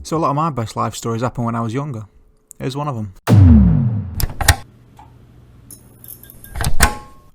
So a lot of my best life stories happened when I was younger. Here's one of them.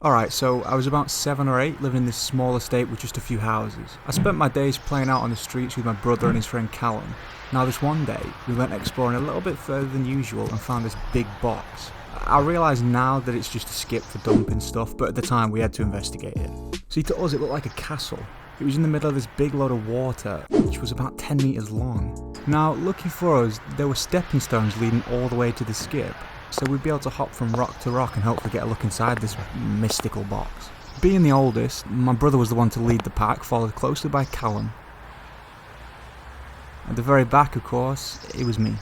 Alright, so I was about 7 or 8, living in this small estate with just a few houses. I spent my days playing out on the streets with my brother and his friend Callum. Now this one day, we went exploring a little bit further than usual and found this big box. I realise now that it's just a skip for dumping stuff, but at the time we had to investigate it. See, to us it looked like a castle. It was in the middle of this big load of water, which was about 10 metres long. Now, lucky for us, there were stepping stones leading all the way to the skip, so we'd be able to hop from rock to rock and hopefully get a look inside this mystical box. Being the oldest, my brother was the one to lead the pack, followed closely by Callum. At the very back, of course, it was me.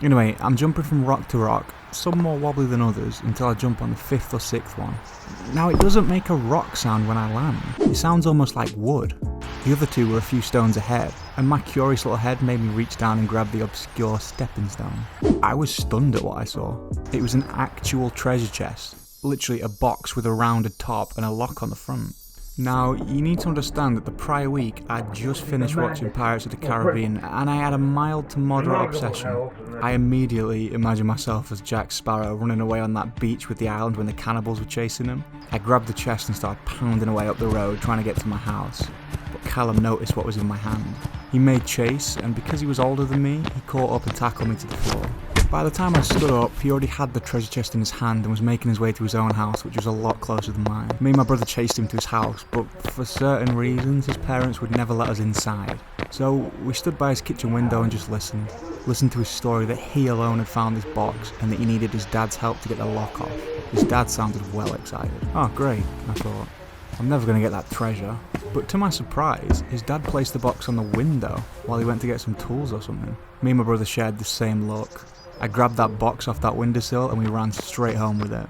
Anyway, I'm jumping from rock to rock, some more wobbly than others, until I jump on the 5th or 6th one. Now, it doesn't make a rock sound when I land. It sounds almost like wood. The other two were a few stones ahead, and my curious little head made me reach down and grab the obscure stepping stone. I was stunned at what I saw. It was an actual treasure chest, literally a box with a rounded top and a lock on the front. Now, you need to understand that the prior week I'd just finished watching Pirates of the Caribbean and I had a mild to moderate obsession. I immediately imagined myself as Jack Sparrow running away on that beach with the island when the cannibals were chasing him. I grabbed the chest and started pounding away up the road trying to get to my house. But Callum noticed what was in my hand. He made chase, and because he was older than me, he caught up and tackled me to the floor. By the time I stood up, he already had the treasure chest in his hand and was making his way to his own house, which was a lot closer than mine. Me and my brother chased him to his house, but for certain reasons his parents would never let us inside. So we stood by his kitchen window and just listened. Listened to his story that he alone had found this box and that he needed his dad's help to get the lock off. His dad sounded well excited. Oh great, I thought. I'm never going to get that treasure. But to my surprise, his dad placed the box on the window while he went to get some tools or something. Me and my brother shared the same look. I grabbed that box off that windowsill and we ran straight home with it.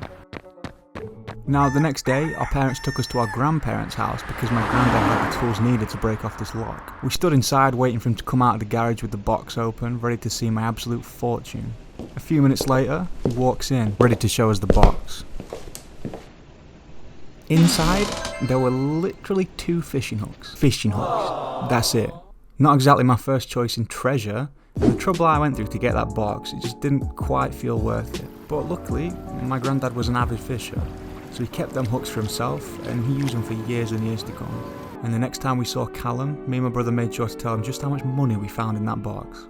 Now the next day, our parents took us to our grandparents' house because my granddad had the tools needed to break off this lock. We stood inside waiting for him to come out of the garage with the box open, ready to see my absolute fortune. A few minutes later, he walks in, ready to show us the box. Inside, there were literally 2 fishing hooks. Fishing hooks. That's it. Not exactly my first choice in treasure, and the trouble I went through to get that box, it just didn't quite feel worth it. But luckily, my granddad was an avid fisher, so he kept them hooks for himself, and he used them for years and years to come. And the next time we saw Callum, me and my brother made sure to tell him just how much money we found in that box.